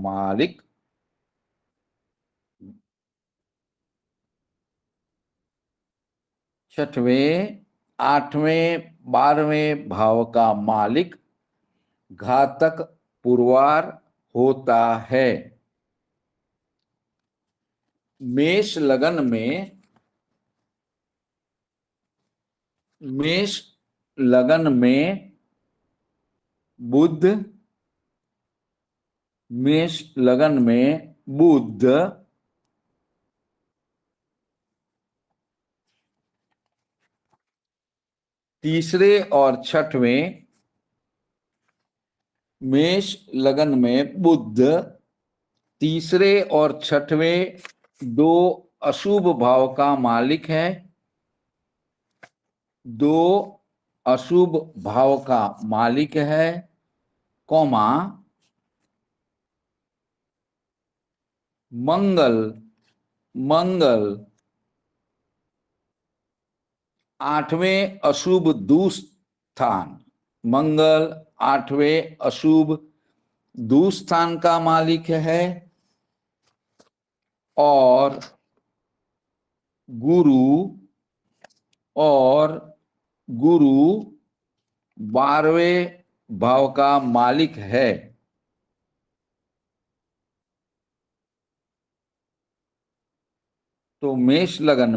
मालिक छठवें, आठवें, 12वें भाव का मालिक घातक पुरवार होता है। मेष लगन में बुध मेष लगन में बुध तीसरे और छठवें मेष लगन में बुध तीसरे और छठवें दो अशुभ भाव का मालिक है। दो अशुभ भाव का मालिक है, कौमा मंगल आठवें अशुभ दुस्थान, मंगल आठवें अशुभ दुस्थान का मालिक है। और गुरु 12वें भाव का मालिक है। तो मेष लगन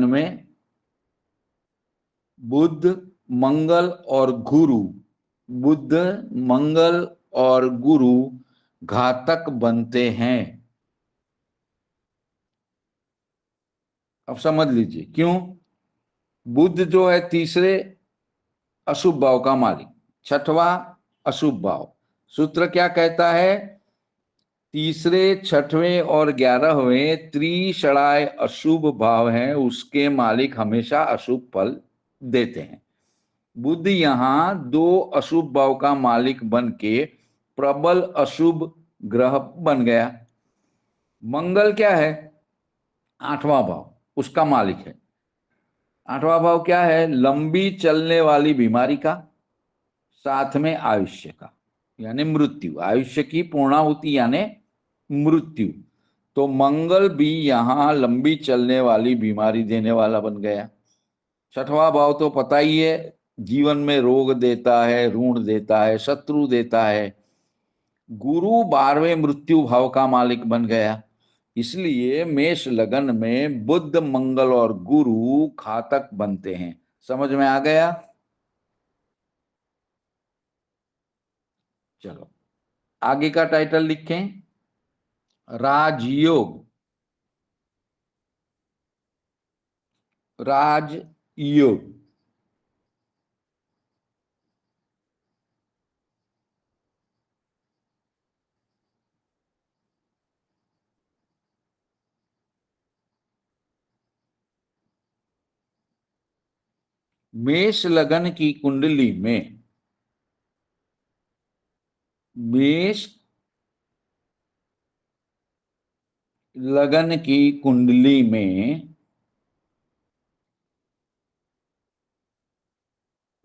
में बुध मंगल और गुरु घातक बनते हैं। अब समझ लीजिए क्यों। बुध जो है तीसरे अशुभ भाव का मालिक, छठवां अशुभ भाव। सूत्र क्या कहता है? तीसरे, छठवें और 11वें त्रिषणाय अशुभ भाव हैं, उसके मालिक हमेशा अशुभ फल देते हैं। बुध यहां दो अशुभ भाव का मालिक बन के प्रबल अशुभ ग्रह बन गया। मंगल क्या है? 8वां भाव, उसका मालिक है। 8वां भाव क्या है? लंबी चलने वाली बीमारी का, साथ में आयुष्य का, यानी मृत्यु, आयुष्य की पूर्णाहुति यानी मृत्यु। तो मंगल भी यहां लंबी चलने वाली बीमारी देने वाला बन गया। छठवां भाव तो पता ही है, जीवन में रोग देता है, ऋण देता है, शत्रु देता है। गुरु 12वें मृत्यु भाव का मालिक बन गया। इसलिए मेष लगन में बुध मंगल और गुरु घातक बनते हैं। समझ में आ गया? चलो आगे का टाइटल लिखें, राजयोग। राजयोग मेष लगन की कुंडली में, मेष लगन की कुंडली में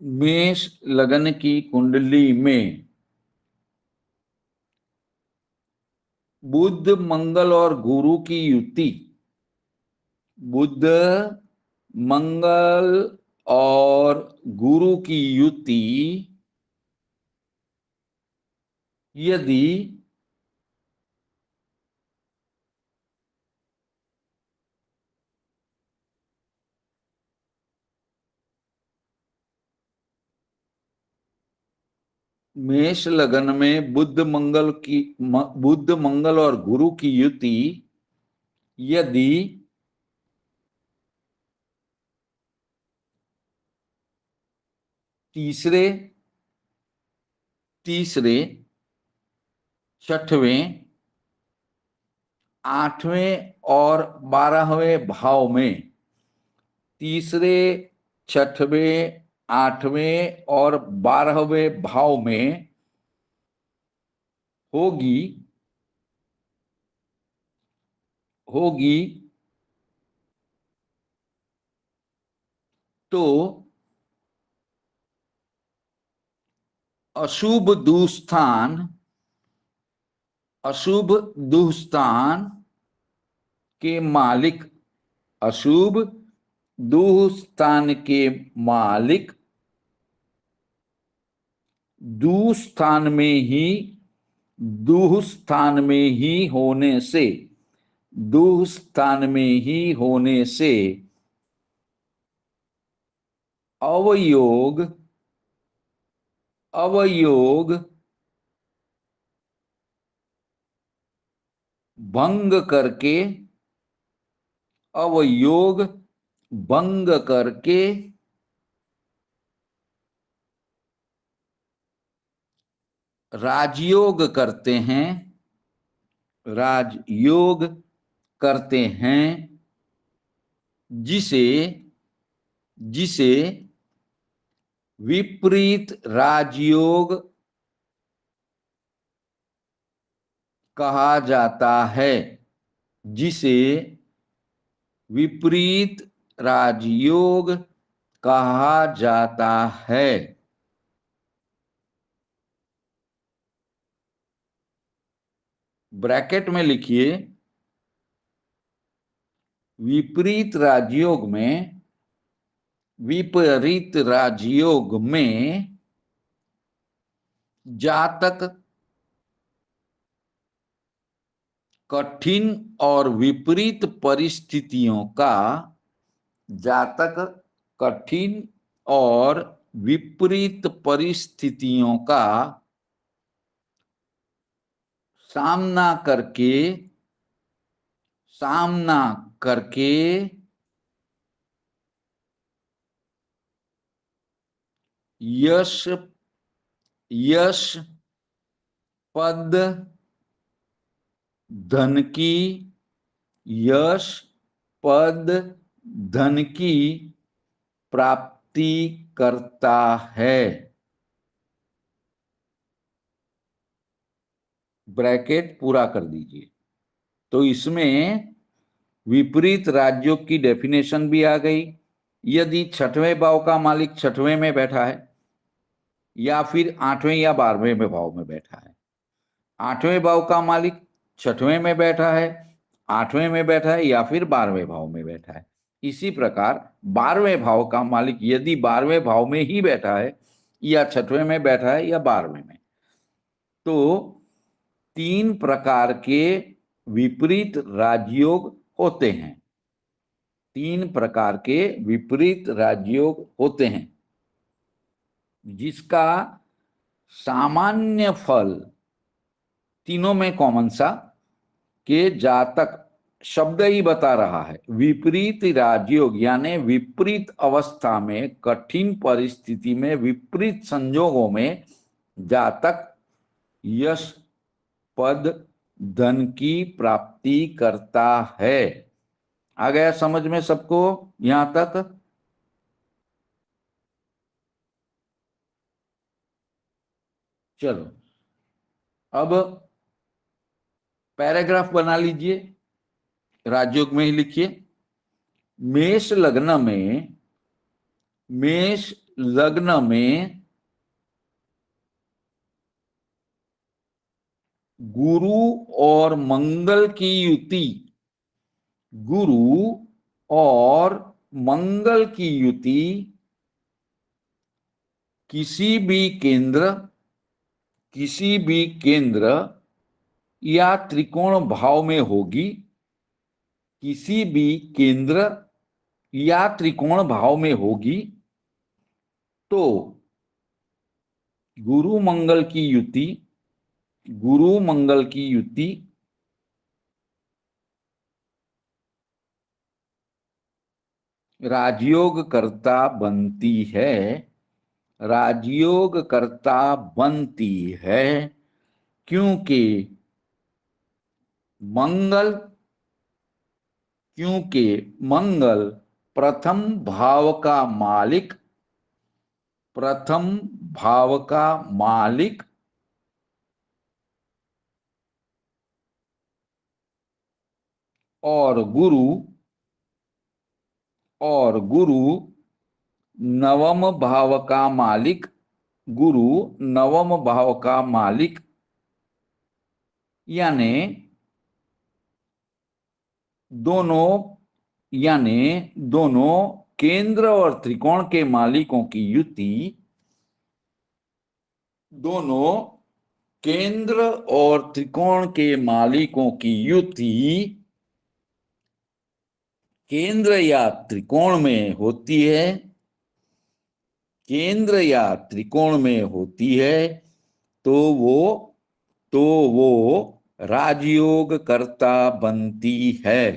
मेष लगन की कुंडली में बुध मंगल और गुरु की युति, बुध मंगल और गुरु की युति यदि मेष लगन में बुध मंगल और गुरु की युति यदि तीसरे, छठवें, 8वें और 12वें भाव में, तीसरे, छठवें, 8वें और 12वें भाव में होगी तो अशुभ दुस्थान अशुभ दुस्थान के मालिक, अशुभ दुस्थान के मालिक दुस्थान में ही, दुस्थान में ही होने से, दुस्थान में ही होने से अवयोग, अवयोग भंग करके, अवयोग भंग करके राजयोग करते हैं, राजयोग करते हैं, जिसे, जिसे विपरीत राजयोग कहा जाता है, जिसे विपरीत राजयोग कहा जाता है। ब्रैकेट में लिखिए, विपरीत राजयोग में, विपरीत राजयोग में जातक कठिन और विपरीत परिस्थितियों का, जातक कठिन और विपरीत परिस्थितियों का सामना करके, सामना करके यश, यश पद धन की, यश पद धन की प्राप्ति करता है। ब्रैकेट पूरा कर दीजिए। तो इसमें विपरीत राज्यों की डेफिनेशन भी आ गई। यदि छठवें भाव का मालिक छठवें में बैठा है या फिर आठवें या 12वें में भाव में बैठा है, आठवें भाव का मालिक छठवें में बैठा है, आठवें में बैठा है या फिर 12वें भाव में बैठा है। इसी प्रकार 12वें भाव का मालिक यदि 12वें भाव में ही बैठा है या छठवें में बैठा है या 12वें में, तो 3 प्रकार के विपरीत राजयोग होते हैं, 3 प्रकार के विपरीत राजयोग होते हैं, जिसका सामान्य फल तीनों में कॉमन सा, के जातक शब्द ही बता रहा है, विपरीत राजयोग यानी विपरीत अवस्था में, कठिन परिस्थिति में, विपरीत संजोगों में जातक यश पद धन की प्राप्ति करता है। आ गया समझ में सबको यहां तक? चलो अब पैराग्राफ बना लीजिए, राजयोग में ही लिखिए। मेष लग्न में, मेष लग्न में गुरु और मंगल की युति, गुरु और मंगल की युति किसी भी केंद्र, किसी भी केंद्र या त्रिकोण भाव में होगी, किसी भी केंद्र या त्रिकोण भाव में होगी, तो गुरु मंगल की युति, गुरु मंगल की युति राजयोग कर्ता बनती है, राजयोग कर्ता बनती है, क्योंकि मंगल, क्योंकि मंगल प्रथम भाव का मालिक, प्रथम भाव का मालिक और गुरु, और गुरु नवम भाव का मालिक, गुरु नवम भाव का मालिक यानी दोनों यानी दोनों केंद्र और त्रिकोण के मालिकों की युति, दोनों केंद्र और त्रिकोण के मालिकों की युति केंद्र या त्रिकोण में होती है, केंद्र या त्रिकोण में होती है, तो वो तो वो राजयोग कर्ता बनती है।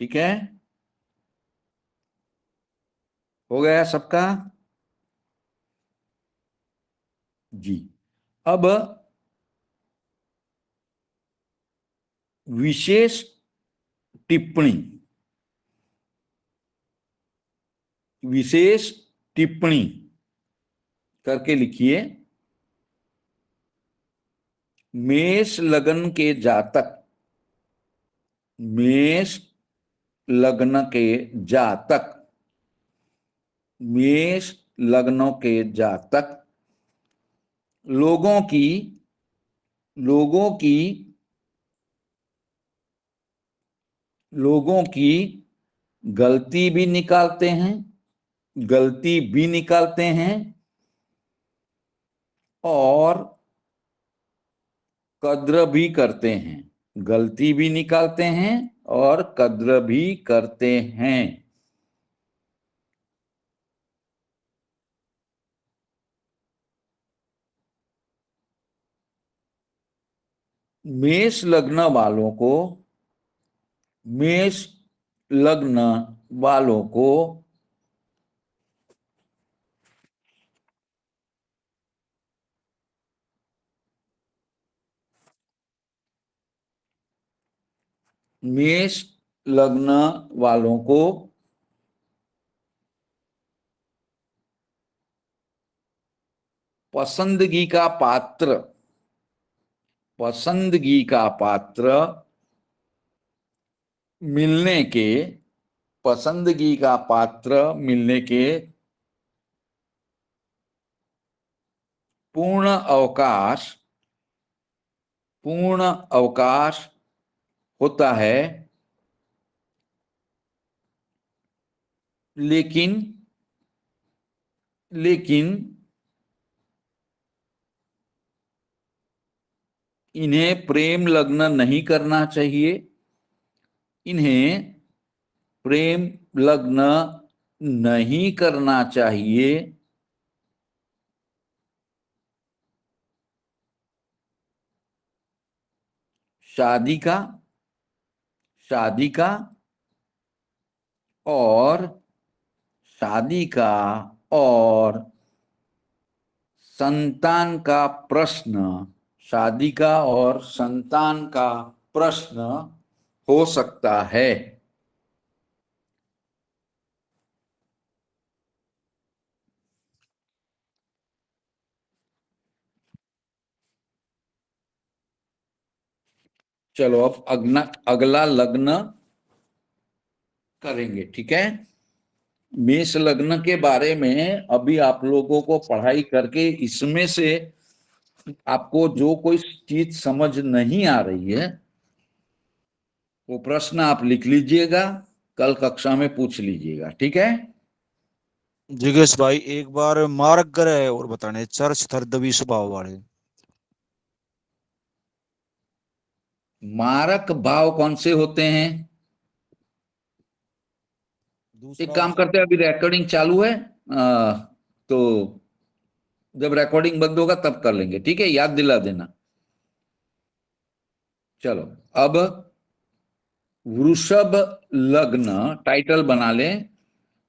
ठीक है, हो गया सबका? जी। अब विशेष टिप्पणी, विशेष टिप्पणी करके लिखिए। मेष लग्न के जातक, मेष लग्न के जातक, मेष लग्नों के जातक लोगों की लोगों की लोगों की गलती भी निकालते हैं, गलती भी निकालते हैं और कद्र भी करते हैं, गलती भी निकालते हैं और कद्र भी करते हैं। मेष लग्न वालों को, मेष लग्न वालों को मेष लग्न वालों को पसंदगी का पात्र, पसंदगी का पात्र मिलने के, पसंदगी का पात्र मिलने के पूर्ण अवकाश, पूर्ण अवकाश होता है, लेकिन लेकिन इन्हें प्रेम लग्न नहीं करना चाहिए, इन्हें प्रेम लग्न नहीं करना चाहिए। शादी का, शादी का और शादी का और संतान का प्रश्न, शादी का और संतान का प्रश्न हो सकता है। चलो अब अगला लग्न करेंगे, ठीक है। मेष लग्न के बारे में अभी आप लोगों को पढ़ाई करके इसमें से आपको जो कोई चीज समझ नहीं आ रही है वो प्रश्न आप लिख लीजिएगा, कल कक्षा में पूछ लीजिएगा, ठीक है। जिगेश भाई एक बार मार्ग ग्रह और बताने, चर्च थरदवी स्वभाव वाले। मारक भाव कौन से होते हैं? एक दूसरा काम वाला। करते हैं, अभी रिकॉर्डिंग चालू है, तो जब रिकॉर्डिंग बंद होगा तब कर लेंगे, ठीक है, याद दिला देना। चलो अब वृषभ लग्न टाइटल बना ले,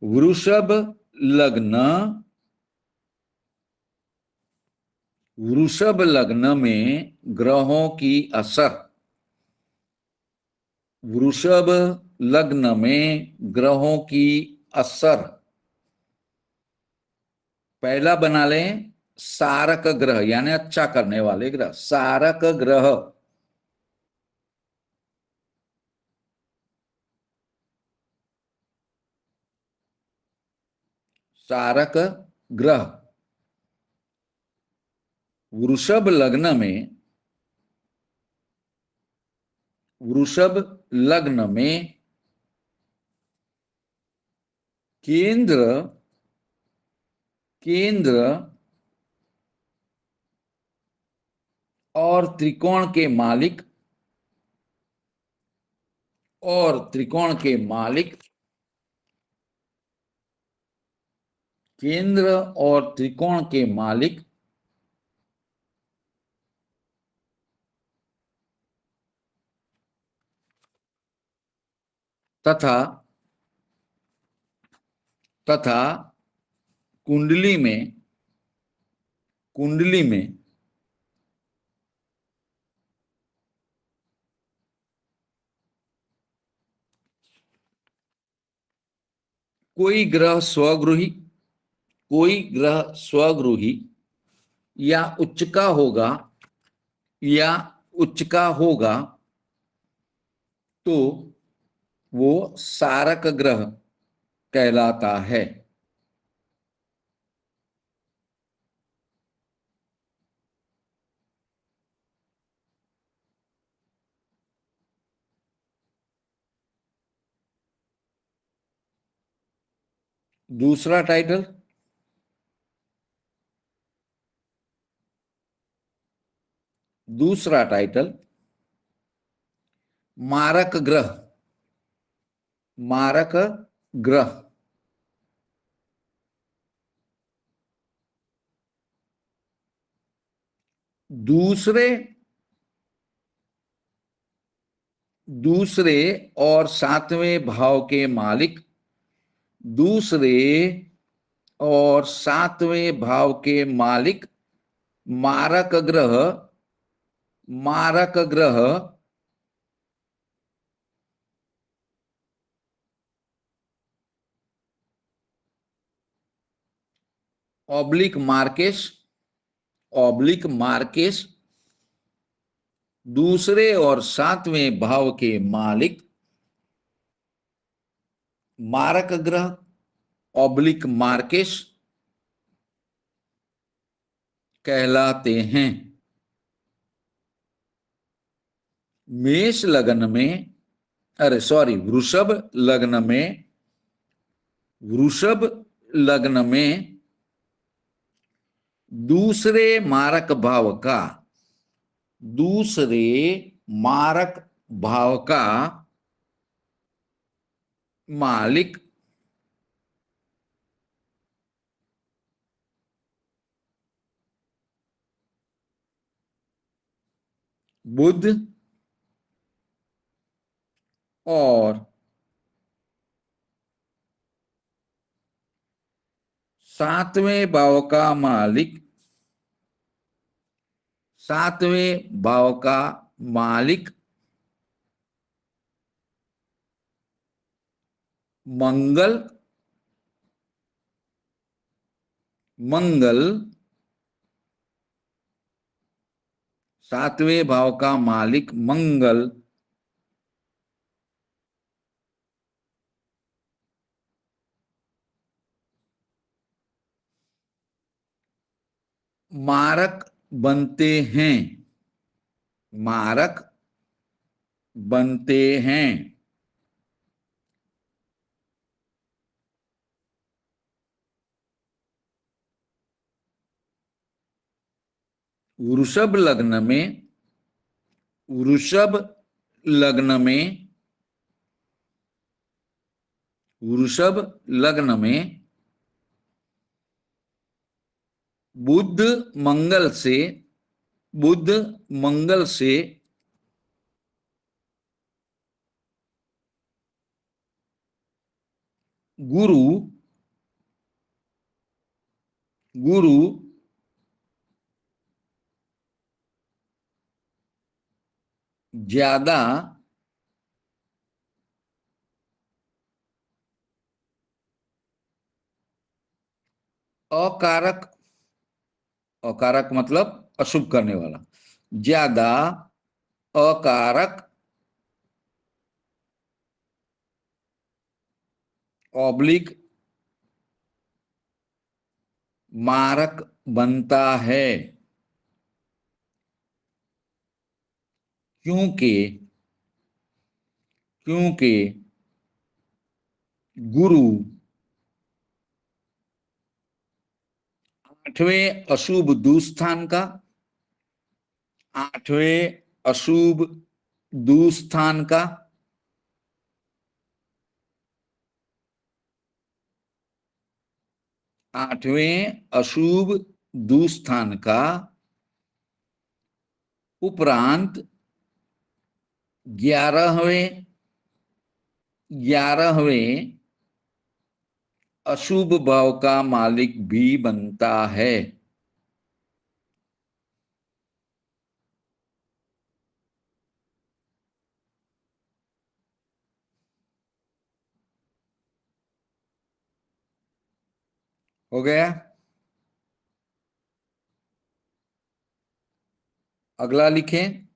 वृषभ लग्न, वृषभ लग्न में ग्रहों की असर, वृषभ लग्न में ग्रहों की असर पहला बना लें सारक ग्रह, यानी अच्छा करने वाले ग्रह, सारक ग्रह, सारक ग्रह। वृषभ लग्न में, वृषभ लग्न में केंद्र, केंद्र और त्रिकोण के मालिक, और त्रिकोण के मालिक, केंद्र और त्रिकोण के मालिक तथा तथा कुंडली में, कुंडली में कोई ग्रह स्वगृही, कोई ग्रह स्वगृही या उच्च का होगा, या उच्च का होगा, तो वो सारक ग्रह कहलाता है। दूसरा टाइटल, दूसरा टाइटल मारक ग्रह, मारक ग्रह। दूसरे, दूसरे और सातवें भाव के मालिक, दूसरे और सातवें भाव के मालिक मारक ग्रह, मारक ग्रह ऑब्लिक मार्केश, ऑब्लिक मार्केश दूसरे और सातवें भाव के मालिक मारक ग्रह ऑब्लिक मार्केश कहलाते हैं। मेष लग्न में, अरे सॉरी, वृषभ लग्न में, वृषभ लग्न में दूसरे मारक भाव का, दूसरे मारक भाव का मालिक बुध और सातवें भाव का मालिक, सातवें भाव का मालिक मंगल, मंगल सातवें भाव का मालिक मंगल मारक बनते हैं, मारक बनते हैं। वृषभ लग्न में, वृषभ लग्न में, वृषभ लग्न में बुध मंगल से, बुध मंगल से गुरु, गुरु ज्यादा अकारक, अकारक मतलब अशुभ करने वाला, ज्यादा अकारक ऑब्लिक मारक बनता है। क्योंकि क्योंकि गुरु आठवें अशुभ दुस्थान का, आठवें अशुभ दुस्थान का आठवें अशुभ दुस्थान का उपरांत 11वें 11वें अशुभ भाव का मालिक भी बनता है। हो गया। अगला लिखें।